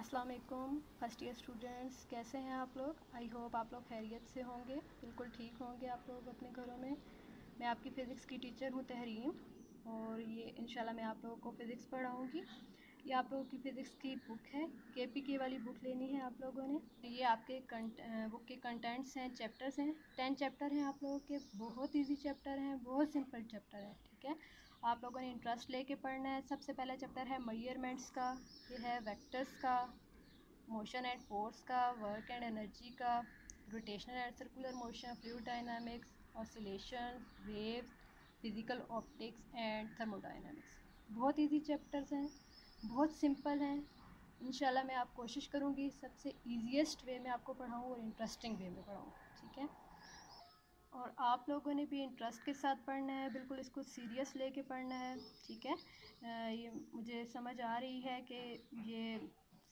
अस्सलाम वालेकुम first year students, कैसे हैं आप लोग। आई होप आप लोग खैरियत से होंगे, बिल्कुल ठीक होंगे आप लोग अपने घरों में। मैं आपकी फ़िज़िक्स की टीचर हूँ तहरीम, और ये इंशाल्लाह मैं आप लोगों को फ़िज़िक्स पढ़ाऊँगी। ये आप लोगों की फ़िज़िक्स की बुक है, KPK वाली बुक लेनी है आप लोगों ने। ये आपके बुक के कंटेंट्स हैं, चैप्टर्स हैं, 10 चैप्टर हैं आप लोगों के। बहुत ईजी चैप्टर हैं, बहुत सिंपल चैप्टर है, ठीक है। आप लोगों ने इंटरेस्ट लेके पढ़ना है। सबसे पहला चैप्टर है मेजरमेंट्स का, ये है वेक्टर्स का, मोशन एंड फोर्स का, वर्क एंड एनर्जी का, rotational and circular motion, fluid dynamics, oscillation, waves, physical optics and thermodynamics. बहुत इजी चैप्टर्स हैं, बहुत सिंपल हैं। इंशाल्लाह मैं आप कोशिश करूँगी सबसे ईजीएस्ट वे में आपको पढ़ाऊँ और इंटरेस्टिंग वे में पढ़ाऊँ, ठीक है। और आप लोगों ने भी इंटरेस्ट के साथ पढ़ना है, बिल्कुल इसको सीरियस लेके पढ़ना है, ठीक है। ये मुझे समझ आ रही है कि ये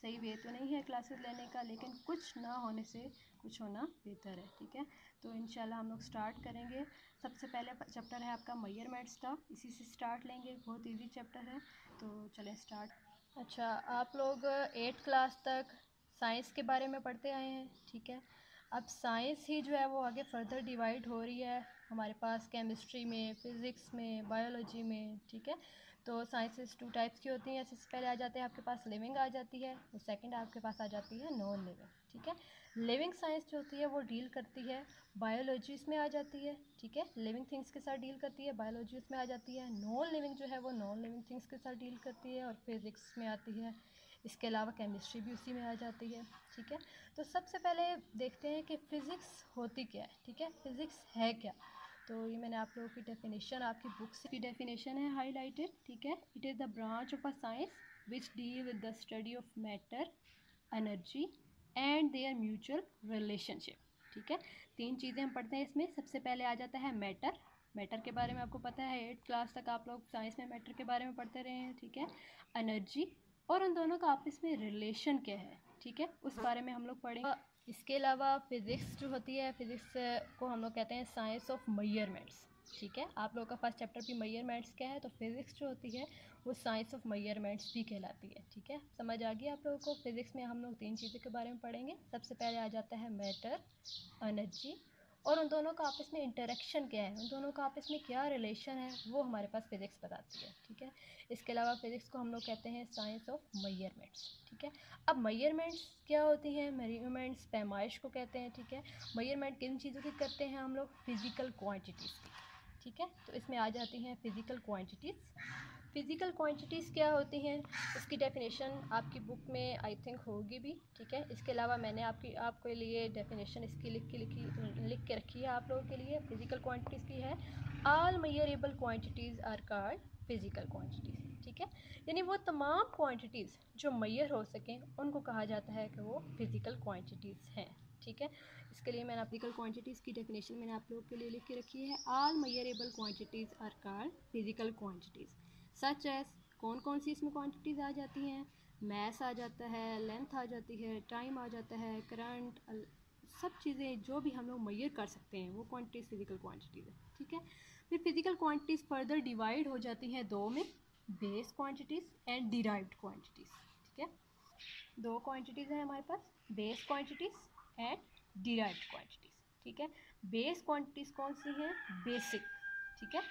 सही वे तो नहीं है क्लासेस लेने का, लेकिन कुछ ना होने से कुछ होना बेहतर है, ठीक है। तो इंशाल्लाह हम लोग स्टार्ट करेंगे। सबसे पहले चैप्टर है आपका मेजरमेंट्स का, इसी से स्टार्ट लेंगे। बहुत इजी चैप्टर है, तो चलें स्टार्ट। अच्छा, आप लोग 8th क्लास तक साइंस के बारे में पढ़ते आए हैं, ठीक है। अब साइंस ही जो है वो आगे फर्दर डिवाइड हो रही है हमारे पास, केमिस्ट्री में, फ़िज़िक्स में, बायोलॉजी में, ठीक है। तो साइंसेस 2 टाइप्स की होती हैं। सबसे पहले आ जाते हैं आपके पास लिविंग आ जाती है, और सेकंड आपके पास आ जाती है नॉन लिविंग, ठीक है। लिविंग साइंस जो होती है वो डील करती है बायोलॉजी में आ जाती है, ठीक है। लिविंग थिंग्स के साथ डील करती है, बायोलॉजी में आ जाती है। नॉन लिविंग जो है वो नॉन लिविंग थिंग्स के साथ डील करती है और फिज़िक्स में आती है। इसके अलावा केमिस्ट्री भी उसी में आ जाती है, ठीक है। तो सबसे पहले देखते हैं कि फ़िज़िक्स होती क्या है, ठीक है। फ़िज़िक्स है क्या। तो ये मैंने आप लोगों की डेफिनेशन आपकी बुक से की डेफिनेशन है हाईलाइटेड, ठीक है। It is the branch of a science which deal with the study of matter, energy and there mutual relationship, ठीक है। 3 चीज़ें हम पढ़ते हैं इसमें। सबसे पहले आ जाता है मैटर। मैटर के बारे में आपको पता है, 8th क्लास तक आप लोग साइंस में मैटर के बारे में पढ़ते रहे हैं, ठीक है। एनर्जी, और उन दोनों का आपस में रिलेशन क्या है, ठीक है, उस बारे में हम लोग पढ़ेंगे। इसके अलावा फ़िज़िक्स जो होती है, फ़िज़िक्स को हम लोग कहते हैं साइंस ऑफ मेजरमेंट्स, ठीक है। आप लोगों का फर्स्ट चैप्टर भी मेजरमेंट्स क्या है, तो फिज़िक्स जो होती है वो साइंस ऑफ मेजरमेंट्स भी कहलाती है, ठीक है। समझ आ गई आप लोगों को। फिज़िक्स में हम लोग 3 चीज़ों के बारे में पढ़ेंगे। सबसे पहले आ जाता है मैटर, एनर्जी, और उन दोनों का आपस में इंटरेक्शन क्या है, उन दोनों का आपस में क्या रिलेशन है, वो हमारे पास फिज़िक्स बताती है, ठीक है। इसके अलावा फिज़िक्स को हम लोग कहते हैं साइंस ऑफ मेजरमेंट्स, ठीक है। अब मेजरमेंट्स क्या होती हैं, मेजरमेंट्स पैमाइश को कहते हैं, ठीक है। मेजरमेंट किन चीज़ों की करते हैं हम लोग, फ़िज़िकल क्वांटिटीज़ की, ठीक है। तो इसमें आ जाती हैं फ़िज़िकल क्वांटिटीज़। फ़िज़िकल क्वांटिटीज़ क्या होती हैं, इसकी डेफिनेशन आपकी बुक में आई थिंक होगी भी, ठीक है। इसके अलावा मैंने आपके लिए डेफिनेशन इसकी लिख के रखी है आप लोगों के लिए। फ़िज़िकल क्वांटिटीज़ की है, all measurable quantities are called physical quantities, ठीक है। यानी वो तमाम क्वांटिटीज़ जो मेजर हो सकें उनको कहा जाता है कि वो फ़िज़िकल क्वांटिटीज़ हैं, ठीक है। इसके लिए मैंने फ़िज़िकल क्वांटिटीज़ की डेफिनेशन मैंने आप लोगों के लिए लिख के रखी है। All measurable quantities are called physical quantities. Such as, कौन कौन सी इसमें क्वांटिटीज़ आ जाती हैं, मैस आ जाता है, लेंथ आ जाती है, टाइम आ जाता है, करंट, सब चीज़ें जो भी हम लोग मेजर कर सकते हैं वो क्वांटिटीज़ फ़िज़िकल क्वांटिटीज़ है, ठीक है। फिर फ़िज़िकल क्वांटिटीज़ फर्दर डिवाइड हो जाती हैं 2 में, base quantities and derived quantities, ठीक है। 2 क्वांटिटीज़ हैं हमारे पास, base quantities and derived quantities, ठीक है। बेस क्वांटिटीज़ कौन सी हैं, बेसिक, ठीक है,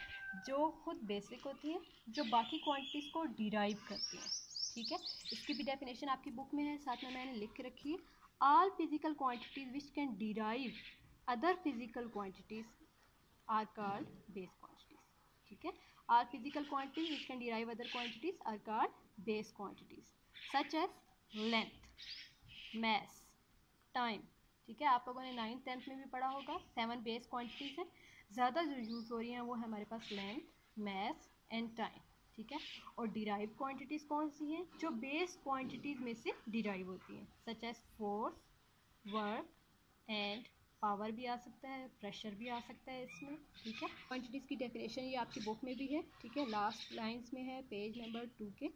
जो खुद बेसिक होती हैं, जो बाकी क्वांटिटीज़ को डिराइव करती हैं, ठीक है। इसकी भी डेफिनेशन आपकी बुक में है, साथ में मैंने लिख के रखी है। All physical quantities which can derive other physical quantities are called base quantities, ठीक है। All physical quantities which can derive other quantities are called base quantities, such as length, mass, time, ठीक है। आप लोगों ने 9th 10th में भी पढ़ा होगा। 7 बेस क्वांटिटीज़ हैं, ज़्यादा जो यूज़ हो रही हैं वो है हमारे पास लेंथ, मैस एंड टाइम, ठीक है। और डिराइव क्वांटिटीज़ कौन सी हैं, जो बेस क्वांटिटीज़ में से डिराइव होती हैं, such as force, work and power भी आ सकता है, प्रेशर भी आ सकता है इसमें, ठीक है। क्वांटिटीज़ की डेफिनेशन ये आपकी बुक में भी है, ठीक है, लास्ट लाइंस में है पेज नंबर 2 के।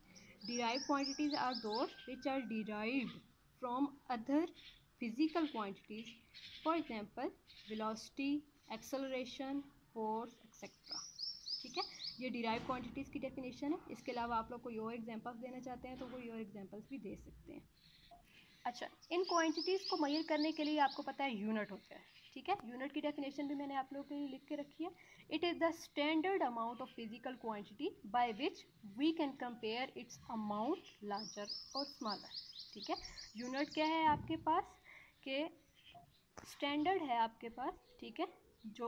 Derive quantities are those which are derived from other physical quantities, for example velocity, acceleration, force, etc, ठीक है। ये डिराइव क्वांटिटीज़ की डेफिनेशन है। इसके अलावा आप लोग कोई और एग्जांपल्स देना चाहते हैं तो कोई और एग्जांपल्स भी दे सकते हैं। अच्छा, इन क्वांटिटीज़ को मेजर करने के लिए आपको पता है यूनिट होता है, ठीक है। यूनिट की डेफिनेशन भी मैंने आप लोगों के लिए लिख के रखी है। It is the standard amount of physical quantity by which we can compare its amount larger और स्मॉलर, ठीक है। यूनिट क्या है आपके पास, के स्टैंडर्ड है आपके पास, ठीक है। जो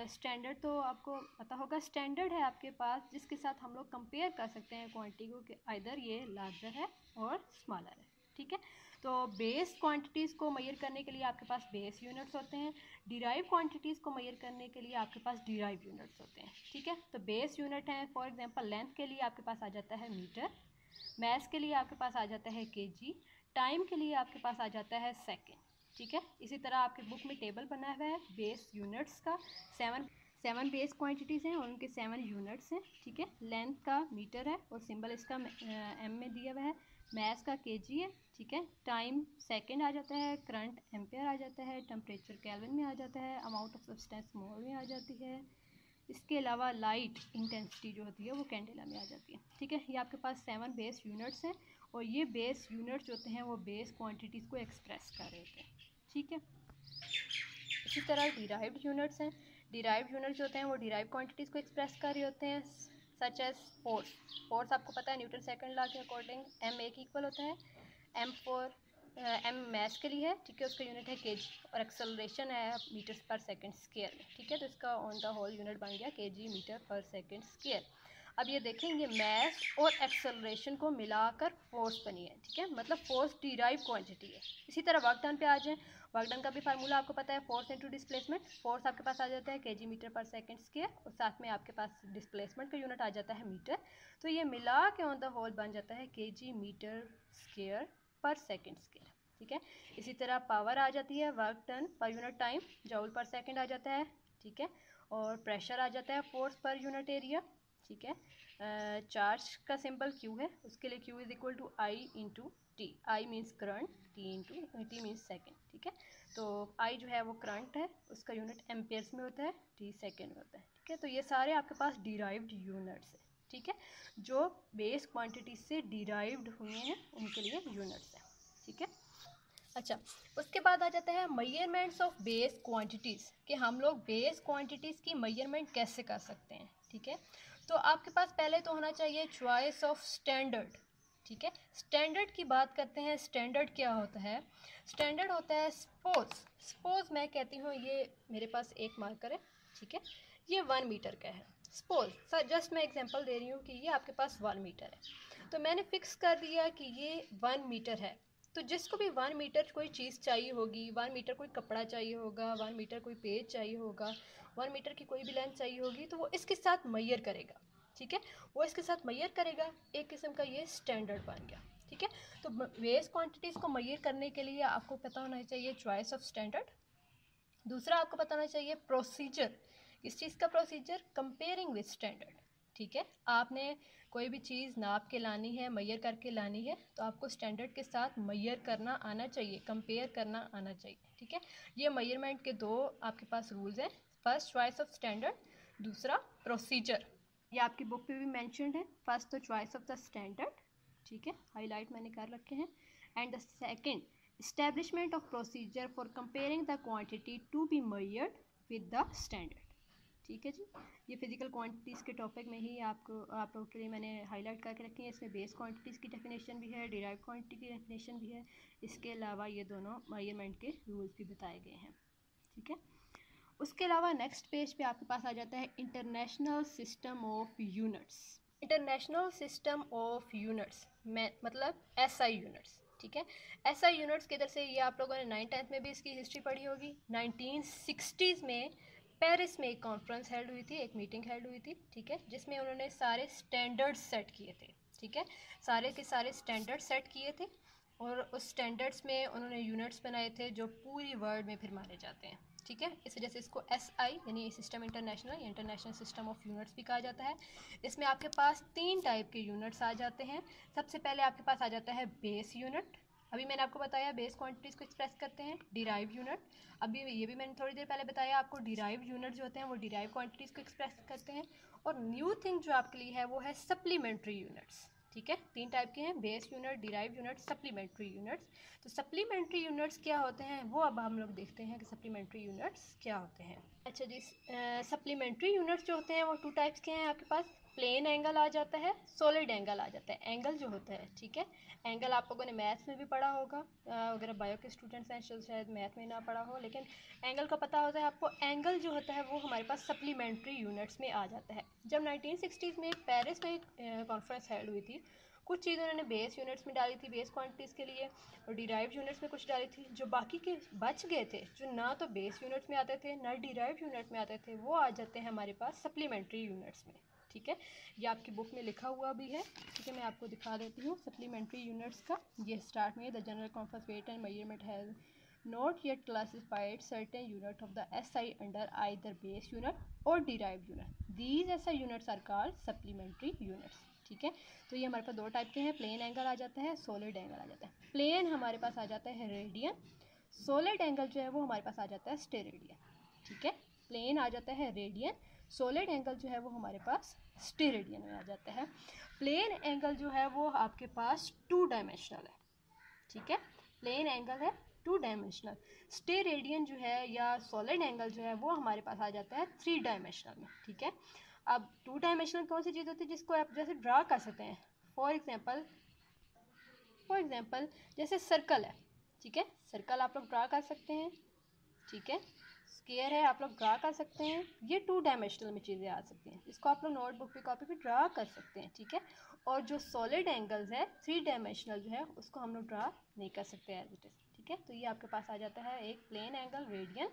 स्टैंडर्ड तो आपको पता होगा, स्टैंडर्ड है आपके पास जिसके साथ हम लोग कंपेयर कर सकते हैं क्वांटिटी को कि आइदर ये लार्जर है और स्मॉलर है, ठीक है। तो बेस क्वांटिटीज़ को मेजर करने के लिए आपके पास बेस यूनिट्स होते हैं, डिराइव क्वांटिटीज़ को मेजर करने के लिए आपके पास डिराइव यूनिट्स होते हैं, ठीक है। तो बेस यूनिट हैं, फॉर एग्जांपल लेंथ के लिए आपके पास आ जाता है मीटर, मैथ्स के लिए आपके पास आ जाता है केजी, टाइम के लिए आपके पास आ जाता है सेकेंड, ठीक है। इसी तरह आपके बुक में टेबल बना हुआ है बेस यूनिट्स का, सेवन बेस क्वांटिटीज़ हैं और उनके 7 यूनिट्स हैं, ठीक है। लेंथ का मीटर है और सिंबल इसका एम में दिया हुआ है, मैथ्स का केजी है, ठीक है। टाइम सेकंड आ जाता है, करंट एम्पेयर आ जाता है, टेम्परेचर केल्विन में आ जाता है, अमाउंट ऑफ सब्सटेंस मोल में आ जाती है। इसके अलावा लाइट इंटेंसिटी जो होती है वो कैंडेला में आ जाती है, ठीक है। ये आपके पास 7 बेस यूनिट्स हैं और ये बेस यूनिट्स होते हैं वो बेस क्वांटिटीज़ को एक्सप्रेस कर रहे होते हैं, ठीक है। इसी तरह डिराइव्ड यूनिट्स हैं, डिराइव्ड यूनिट्स होते हैं वो डिराइव क्वांटिटीज़ को एक्सप्रेस कर रहे होते हैं, सच एज फोर्स। फोर्स आपको पता है न्यूटन सेकंड लॉ के अकॉर्डिंग एम ए की इक्वल होता है, एम मैस के लिए है, ठीक है, उसका यूनिट है केजी, और एक्सेलरेशन है मीटर्स पर सेकंड स्क्वायर में, ठीक है। तो इसका ऑन द होल यूनिट बन गया केजी मीटर पर सेकंड स्क्वायर। अब ये देखें, ये मैस और एक्सेलरेशन को मिलाकर फोर्स बनी है, ठीक है, मतलब फोर्स डिराइव क्वांटिटी है। इसी तरह वर्क डन पे आ जाए, वर्क डन का भी फार्मूला आपको पता है, फोर्स इंटू डिस्प्लेसमेंट। फोर्स आपके पास आ जाता है केजी मीटर पर सेकंड स्क्वायर और साथ में आपके पास डिस्प्लेसमेंट का यूनिट आ जाता है मीटर। तो ये मिला के ऑन द होल बन जाता है केजी मीटर स्क्वायर पर सेकंड स्क्वायर, ठीक है। इसी तरह पावर आ जाती है वर्क डन पर यूनिट टाइम, जूल पर सेकंड आ जाता है, ठीक है। और प्रेशर आ जाता है फोर्स पर यूनिट एरिया, ठीक है। चार्ज का सिंबल क्यू है, उसके लिए Q is equal to I into T. I means current, T means second, ठीक है। तो आई जो है वो करंट है, उसका यूनिट एम्पेयर्स में होता है, टी सेकेंड में होता है, ठीक है। तो ये सारे आपके पास डिराइव्ड यूनिट्स हैं, ठीक है, जो बेस क्वांटिटी से डिराइव्ड हुए हैं उनके लिए यूनिट्स हैं, ठीक है। अच्छा, उसके बाद आ जाता है मेजरमेंट्स ऑफ बेस क्वांटिटीज़, कि हम लोग बेस क्वांटिटीज़ की मेजरमेंट कैसे कर सकते हैं, ठीक है। तो आपके पास पहले तो होना चाहिए चॉइस ऑफ स्टैंडर्ड, ठीक है। स्टैंडर्ड की बात करते हैं, स्टैंडर्ड क्या होता है, स्टैंडर्ड होता है सपोज मैं कहती हूँ ये मेरे पास एक मार्कर है, ठीक है, ये 1 मीटर का है, सपोज सर जस्ट मैं एग्जांपल दे रही हूँ कि ये आपके पास 1 मीटर है, तो मैंने फिक्स कर दिया कि ये 1 मीटर है। तो जिसको भी 1 मीटर कोई चीज़ चाहिए होगी, 1 मीटर कोई कपड़ा चाहिए होगा, 1 मीटर कोई पेज चाहिए होगा, 1 मीटर की कोई भी लेंथ चाहिए होगी, तो वो इसके साथ मैयर करेगा, ठीक है, वो इसके साथ मैयर करेगा, एक किस्म का ये स्टैंडर्ड बन गया, ठीक है। तो वेस्ट क्वांटिटीज़ को मैयर करने के लिए आपको पता होना चाहिए चॉइस ऑफ स्टैंडर्ड। दूसरा आपको पता होना चाहिए प्रोसीजर, इस चीज़ का प्रोसीजर कंपेयरिंग विद स्टैंडर्ड, ठीक है। आपने कोई भी चीज़ नाप के लानी है, मैयर करके लानी है, तो आपको स्टैंडर्ड के साथ मैयर करना आना चाहिए, कंपेयर करना आना चाहिए, ठीक है। ये मैयरमेंट के दो आपके पास रूल्स हैं, फर्स्ट चॉइस ऑफ स्टैंडर्ड, दूसरा प्रोसीजर। ये आपकी बुक पे भी मैंशनड है, फर्स्ट तो चॉइस ऑफ द स्टैंडर्ड, ठीक है, हाईलाइट मैंने कर रखे हैं, and the second establishment of procedure for comparing the quantity to be measured with the standard, ठीक है जी। ये फिजिकल क्वांटिटीज़ के टॉपिक में ही आप लोगों के लिए मैंने हाईलाइट करके रखी है। इसमें बेस क्वांटिटीज़ की डेफिनेशन भी है, डिराइव क्वांटिटी की डेफिनेशन भी है, इसके अलावा ये दोनों मेजरमेंट के रूल्स भी बताए गए हैं, ठीक है। उसके अलावा नेक्स्ट पेज पे आपके पास आ जाता है international system of units. International system of units में मतलब एसआई यूनिट्स, ठीक है। एसआई यूनिट्स किधर से, ये आप लोगों ने 9th-10th में भी इसकी हिस्ट्री पढ़ी होगी। 1960s में पेरिस में एक कॉन्फ्रेंस हेल्ड हुई थी, एक मीटिंग हेल्ड हुई थी, ठीक है, जिसमें उन्होंने सारे स्टैंडर्ड्स सेट किए थे, ठीक है, सारे के सारे स्टैंडर्ड सेट किए थे और उस स्टैंडर्ड्स में उन्होंने यूनिट्स बनाए थे जो पूरी वर्ल्ड में फिर माने जाते हैं, ठीक है। इस वजह से इसको SI यानी सिस्टम इंटरनेशनल या इंटरनेशनल सिस्टम ऑफ यूनिट्स भी कहा जाता है। इसमें आपके पास 3 टाइप के यूनिट्स आ जाते हैं। सबसे पहले आपके पास आ जाता है बेस यूनिट, अभी मैंने आपको बताया बेस क्वांटिटीज़ को एक्सप्रेस करते हैं। डिराइव यूनिट, अभी ये भी मैंने थोड़ी देर पहले बताया आपको, डिराइव यूनिट जो होते हैं वो डिराइव क्वांटिटीज़ को एक्सप्रेस करते हैं। और न्यू थिंग जो आपके लिए है वो है सप्लीमेंट्री यूनिट्स, ठीक है। 3 टाइप के हैं, base unit, derive unit, supplementary units. तो सप्लीमेंट्री यूनिट्स क्या होते हैं वो अब हम लोग देखते हैं कि सप्लीमेंट्री यूनिट्स क्या होते हैं। अच्छा जी, सप्लीमेंट्री यूनिट्स जो होते हैं वो 2 टाइप्स के हैं आपके पास। प्लेन एंगल आ जाता है, सॉलिड एंगल आ जाता है। एंगल जो होता है, ठीक है, एंगल आप लोगों ने मैथ्स में भी पढ़ा होगा, अगर बायो के स्टूडेंट्स हैं शायद मैथ में ना पढ़ा हो, लेकिन एंगल का पता होता है आपको। एंगल जो होता है वो हमारे पास सप्लीमेंट्री यूनिट्स में आ जाता है। जब 1960s में पेरिस में कॉन्फ्रेंस हेल्ड हुई थी, कुछ चीज़ें उन्होंने बेस यूनिट्स में डाली थी, बेस क्वांटिटीज़ के लिए, और डिराइव यूनिट्स में कुछ डाली थी। जो बाकी के बच गए थे, जो ना तो बेस यूनिट्स में आते थे ना डिराइव यूनिट में आते थे, वो आ जाते हैं हमारे पास सप्लीमेंट्री यूनिट्स में, ठीक है। ये आपकी बुक में लिखा हुआ भी है, ठीक है, मैं आपको दिखा देती हूँ सप्लीमेंट्री यूनिट्स का। ये स्टार्ट में the general conference weight and measurement has not yet classified certain unit of the SI under either base unit or derived unit. These SI units are called supplementary units, ठीक है। तो ये हमारे पास 2 type के हैं, plane angle आ जाता है, solid angle आ जाता है। प्लेन हमारे पास आ जाता है रेडियन, सॉलिड एंगल जो है वो हमारे पास आ जाता है स्टेरेडियन, ठीक है। प्लेन आ जाता है रेडियन, सॉलिड एंगल जो है वो हमारे पास स्टेरेडियन में आ जाता है। प्लेन एंगल जो है वो आपके पास 2 डायमेंशनल है, ठीक है। प्लेन एंगल है 2 डायमेंशनल। स्टेरेडियन जो है या सॉलिड एंगल जो है वो हमारे पास आ जाता है 3 डायमेंशनल में, ठीक है। अब 2 डायमेंशनल कौन सी चीज़ होती है जिसको आप जैसे ड्रा कर सकते हैं। फॉर एग्जांपल जैसे सर्कल है, ठीक है, सर्कल आप लोग ड्रा कर सकते हैं, ठीक है। स्क्वायर है, आप लोग ड्रा कर सकते हैं। ये 2 डायमेंशनल में चीज़ें आ सकती हैं, इसको आप लोग नोटबुक पे कॉपी पे ड्रा कर सकते हैं, ठीक है। और जो सॉलिड एंगल्स है 3 डायमेंशनल जो है उसको हम लोग ड्रा नहीं कर सकते एज इट इज़, ठीक है। तो ये आपके पास आ जाता है एक प्लेन एंगल रेडियन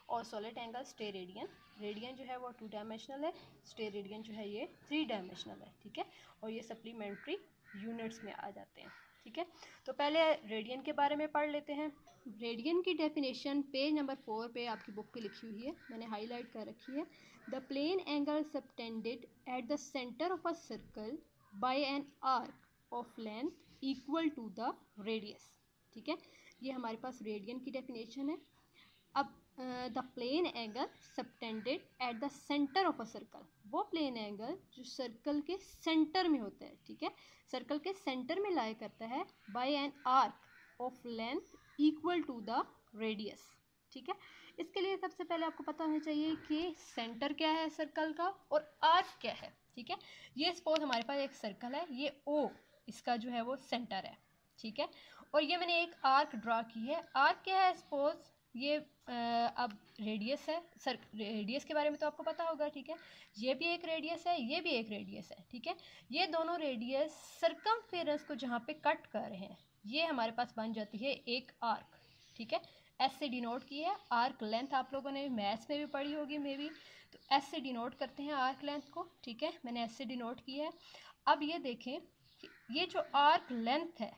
और सॉलिड एंगल स्टेरेडियन। रेडियन जो है वो 2 डायमेंशनल है, स्टेरेडियन जो है ये 3 डायमेंशनल है, ठीक है। और ये सप्लीमेंट्री यूनिट्स में आ जाते हैं, ठीक है। तो पहले रेडियन के बारे में पढ़ लेते हैं। रेडियन की डेफिनेशन पेज नंबर 4 पे आपकी बुक पे लिखी हुई है, मैंने हाईलाइट कर रखी है। The plane angle subtended at the centre of a circle by an arc of length equal to the radius, ठीक है। ये हमारे पास रेडियन की डेफिनेशन है। अब the plane angle subtended at the centre of a circle, वो plane angle जो circle के सेंटर में होता है, ठीक है, सर्कल के सेंटर में लाया करता है, by an arc of length equal to the radius, ठीक है। इसके लिए सबसे पहले आपको पता होना चाहिए कि सेंटर क्या है सर्कल का और आर्क क्या है, ठीक है। ये सपोज हमारे पास एक सर्कल है, ये ओ इसका जो है वो सेंटर है, ठीक है। और ये मैंने एक आर्क ड्रा की है। आर्क क्या है, सपोज ये अब रेडियस है, सर रेडियस के बारे में तो आपको पता होगा, ठीक है। ये भी एक रेडियस है, ये भी एक रेडियस है, ठीक है। ये दोनों रेडियस सर्कमफेरेंस को जहाँ पे कट कर रहे हैं, ये हमारे पास बन जाती है एक आर्क, ठीक है। एस से डिनोट की है। आर्क लेंथ आप लोगों ने मैथ्स में भी पढ़ी होगी मे बी, तो एस से डिनोट करते हैं आर्क लेंथ को, ठीक है, मैंने एस से डिनोट की है। अब ये देखें कि ये जो आर्क लेंथ है,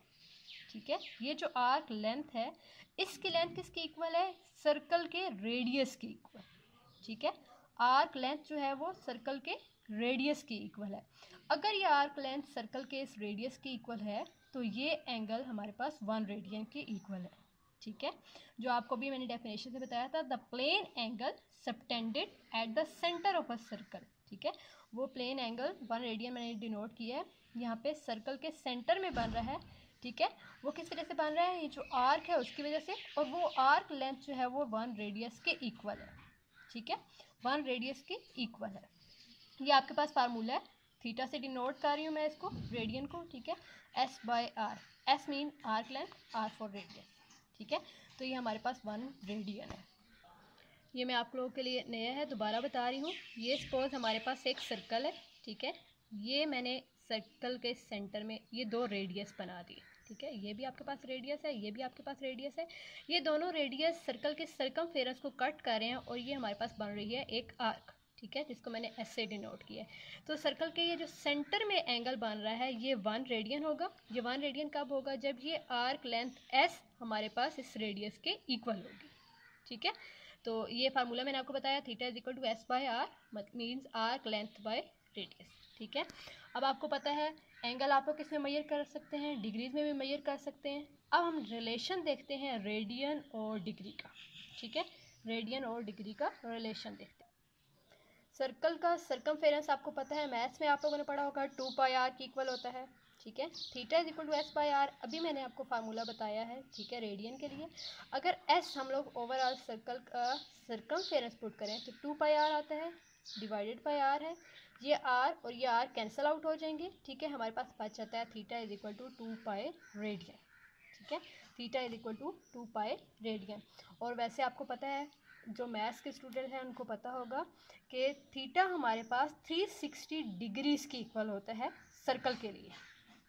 ठीक है, ये जो आर्क लेंथ है इसकी लेंथ किसकी इक्वल है, सर्कल के रेडियस की इक्वल, ठीक है। आर्क लेंथ जो है वो सर्कल के रेडियस की इक्वल है। अगर ये आर्क लेंथ सर्कल के इस रेडियस की इक्वल है तो ये एंगल हमारे पास 1 रेडियन के इक्वल है, ठीक है। जो आपको भी मैंने डेफिनेशन से बताया था, the plane angle subtended at the centre of a circle, ठीक है। वो प्लेन एंगल 1 रेडियन मैंने डिनोट किया है, यहाँ पे सर्कल के सेंटर में बन रहा है, ठीक है। वो किस वजह से बन रहा है, ये जो आर्क है उसकी वजह से, और वो आर्क लेंथ जो है वो 1 रेडियस के इक्वल है, ठीक है, 1 रेडियस के इक्वल है। ये आपके पास फार्मूला है, थीटा से डिनोट कर रही हूँ मैं इसको रेडियन को, ठीक है। S by R, S mean arc length, R for radius, ठीक है। तो ये हमारे पास 1 रेडियन है। ये मैं आप लोगों के लिए नया है, दोबारा बता रही हूँ। ये सपोज हमारे पास एक सर्कल है, ठीक है। ये मैंने सर्कल के सेंटर में ये 2 रेडियस बना दिए, ठीक है। ये भी आपके पास रेडियस है, ये भी आपके पास रेडियस है। ये दोनों रेडियस सर्कल के सर्कमफेरेंस को कट कर रहे हैं और ये हमारे पास बन रही है एक आर्क, ठीक है, जिसको मैंने एस से डिनोट किया है। तो सर्कल के ये जो सेंटर में एंगल बन रहा है ये 1 रेडियन होगा। ये 1 रेडियन कब होगा, जब ये आर्क लेंथ एस हमारे पास इस रेडियस के इक्वल होगी, ठीक है। तो ये फार्मूला मैंने आपको बताया, theta is equal to S by R means arc length by radius, ठीक है। अब आपको पता है एंगल आप लोग किस में मेजर कर सकते हैं, डिग्रीज में भी मेजर कर सकते हैं। अब हम रिलेशन देखते हैं रेडियन और डिग्री का, ठीक है, रेडियन और डिग्री का रिलेशन देखते हैं। सर्कल का सर्कमफेरेंस आपको पता है, मैथ्स में आप लोगों ने पढ़ा होगा 2 पाई आर की इक्वल होता है, ठीक है। Theta is equal to S by R, अभी मैंने आपको फार्मूला बताया है, ठीक है, रेडियन के लिए। अगर एस हम लोग ओवरऑल सर्कल का सर्कमफेरेंस पुट करें तो 2 पाई आर आता है, डिवाइडेड बाय आर है। ये आर और ये आर कैंसिल आउट हो जाएंगे, ठीक है। हमारे पास बच जाता है theta is equal to 2 pi radian, ठीक है। Theta is equal to 2 pi radian. और वैसे आपको पता है, जो मैथ्स के स्टूडेंट हैं उनको पता होगा कि थीटा हमारे पास 360 डिग्रीज के इक्वल होता है सर्कल के लिए,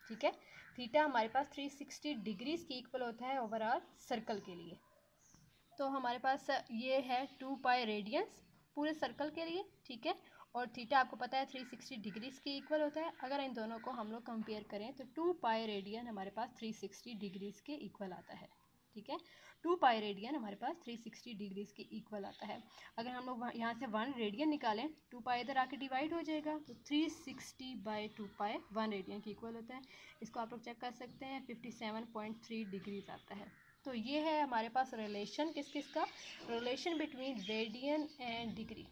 ठीक है। थीटा हमारे पास 360 डिग्रीज की इक्वल होता है ओवरऑल सर्कल के लिए। तो हमारे पास ये है 2 पाई रेडियंस पूरे सर्कल के लिए, ठीक है। और थीटा आपको पता है 360 डिग्रीज के इक्वल होता है। अगर इन दोनों को हम लोग कंपेयर करें तो 2 पाई रेडियन हमारे पास 360 डिग्रीज के इक्वल आता है, ठीक है। 2 पाई रेडियन हमारे पास 360 डिग्रीज के इक्वल आता है। अगर हम लोग यहाँ से 1 रेडियन निकालें, 2 पाई इधर आके डिवाइड हो जाएगा, तो 360 बाई 2 पाई 1 रेडियन के इक्वल होता है। इसको आप लोग चेक कर सकते हैं, 57.3 डिग्रीज आता है। तो ये है हमारे पास रिलेशन किस किस का, relation between radian and degree,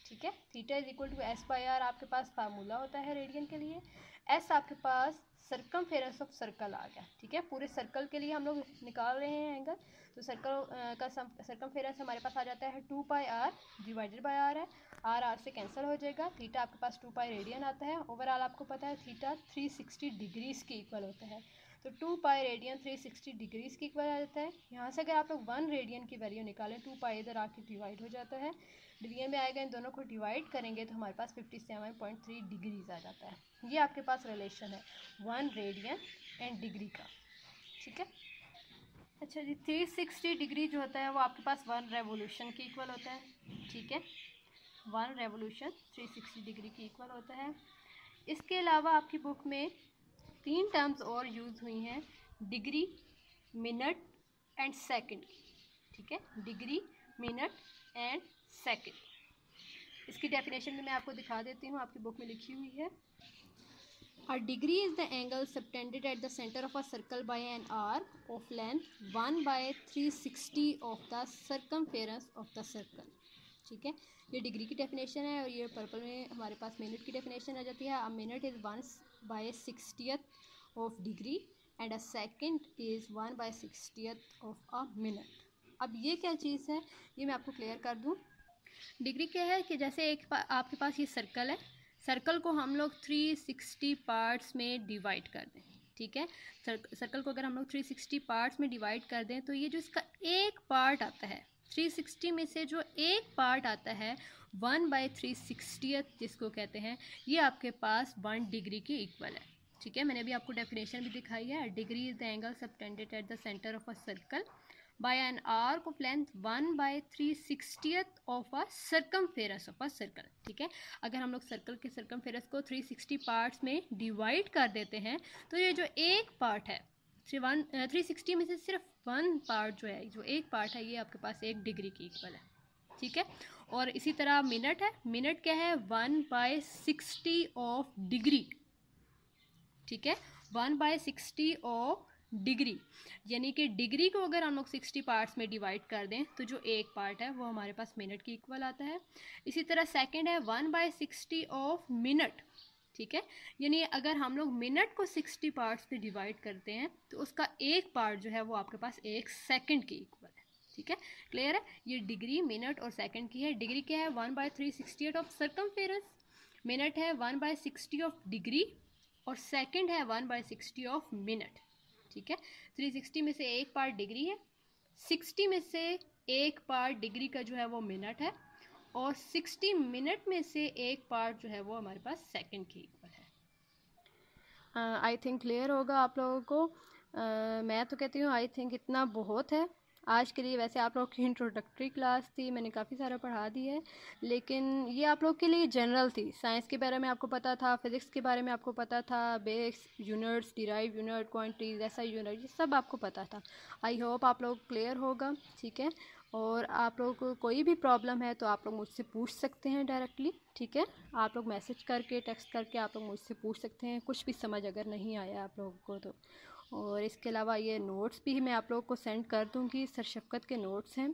ठीक है। Theta is equal to S by R आपके पास फार्मूला होता है रेडियन के लिए। एस आपके पास सर्कमफेरेंस ऑफ सर्कल आ गया, ठीक है। पूरे सर्कल के लिए हम लोग निकाल रहे हैं एंगल, तो सर्कल का सर्कमफेरेंस हमारे पास आ जाता है 2 पाई आर, डिवाइडेड बाय आर है, आर आर से कैंसिल हो जाएगा। थीटा आपके पास 2 पाई रेडियन आता है। ओवरऑल आपको पता है थीटा 360 डिग्रीज के इक्वल होता है, तो 2 पाई रेडियन 360 डिग्रीज की इक्वल आ जाता है। यहाँ से अगर आप लोग 1 रेडियन की वैल्यू निकालें, 2 पाई इधर आके डिवाइड हो जाता है, डिवीजन में आएगा, इन दोनों को डिवाइड करेंगे तो हमारे पास 57.3 डिग्रीज आ जाता है। ये आपके पास रिलेशन है 1 रेडियन एंड डिग्री का, ठीक है। अच्छा जी, 360 डिग्री जो होता है वो आपके पास 1 रेवोल्यूशन की इक्वल होता है, ठीक है। 1 रेवोल्यूशन 360 डिग्री की इक्वल होता है। इसके अलावा आपकी बुक में 3 टर्म्स और यूज़ हुई हैं, डिग्री, मिनट एंड सेकंड, ठीक है। Degree, minute and second. इसकी डेफिनेशन में मैं आपको दिखा देती हूँ, आपकी बुक में लिखी हुई है। A degree is the angle subtended at the center of a circle by an arc of length 1 by 360 of the circumference of the circle, ठीक है। ये डिग्री की डेफिनेशन है। और ये पर्पल में हमारे पास मिनट की डेफिनेशन आ जाती है। A minute is 1 by 60th of degree and a second is 1 by 60th of a minute. अब ये क्या चीज़ है, ये मैं आपको क्लियर कर दूँ। डिग्री क्या है कि जैसे आपके पास ये सर्कल है, सर्कल को हम लोग 360 पार्ट्स में डिवाइड कर दें, ठीक है। सर्कल को अगर हम लोग 360 पार्ट्स में डिवाइड कर दें तो ये जो इसका एक पार्ट आता है 360 में से, जो एक पार्ट आता है 1 by 360th जिसको कहते हैं, ये आपके पास 1 डिग्री के इक्वल है, ठीक है। मैंने अभी आपको डेफिनेशन भी दिखाई है। Degree is the angle subtended at the centre of a circle by an arc of length 1 by 360th of a circumference of a circle, ठीक है। अगर हम लोग सर्कल के सर्कमफेरेंस को 360 पार्ट्स में डिवाइड कर देते हैं तो ये जो एक पार्ट है 360 में से सिर्फ 1 पार्ट जो है, जो एक पार्ट है, ये आपके पास 1 डिग्री की इक्वल है, ठीक है। और इसी तरह मिनट है, मिनट क्या है 1 by 60 ऑफ डिग्री, ठीक है। 1 by 60 ऑफ डिग्री, यानी कि डिग्री को अगर हम लोग 60 पार्ट्स में डिवाइड कर दें तो जो एक पार्ट है वो हमारे पास मिनट की इक्वल आता है। इसी तरह सेकंड है 1 by 60 ऑफ मिनट, ठीक है। यानी अगर हम लोग मिनट को 60 पार्ट्स में डिवाइड करते हैं तो उसका एक पार्ट जो है वो आपके पास 1 सेकंड की इक्वल है, ठीक है। क्लियर है, ये डिग्री, मिनट और सेकंड की है। डिग्री क्या है 1 by 360 ऑफ सर्कमफेरेंस, मिनट है 1 by 60 ऑफ डिग्री, और सेकंड है 1 by 60 ऑफ मिनट, ठीक है। 360 में से एक पार्ट डिग्री है, 60 में से एक पार्ट डिग्री का जो है वो मिनट है, और 60 मिनट में से एक पार्ट जो है वो हमारे पास सेकंड की इक्वल है। आई थिंक क्लियर होगा आप लोगों को। मैं तो कहती हूँ आई थिंक इतना बहुत है आज के लिए। वैसे आप लोग की इंट्रोडक्टरी क्लास थी, मैंने काफ़ी सारा पढ़ा दी है, लेकिन ये आप लोग के लिए जनरल थी। साइंस के बारे में आपको पता था, फिज़िक्स के बारे में आपको पता था, base units, derive unit, quantities, ऐसा यूनिट, ये सब आपको पता था। आई होप आप लोग क्लियर होगा, ठीक है। और आप लोगों को कोई भी प्रॉब्लम है तो आप लोग मुझसे पूछ सकते हैं डायरेक्टली, ठीक है। आप लोग मैसेज करके, टेक्स्ट करके आप लोग मुझसे पूछ सकते हैं, कुछ भी समझ अगर नहीं आया आप लोगों को तो। और इसके अलावा ये नोट्स भी मैं आप लोगों को सेंड कर दूंगी, सर शफ़क़त के नोट्स हैं,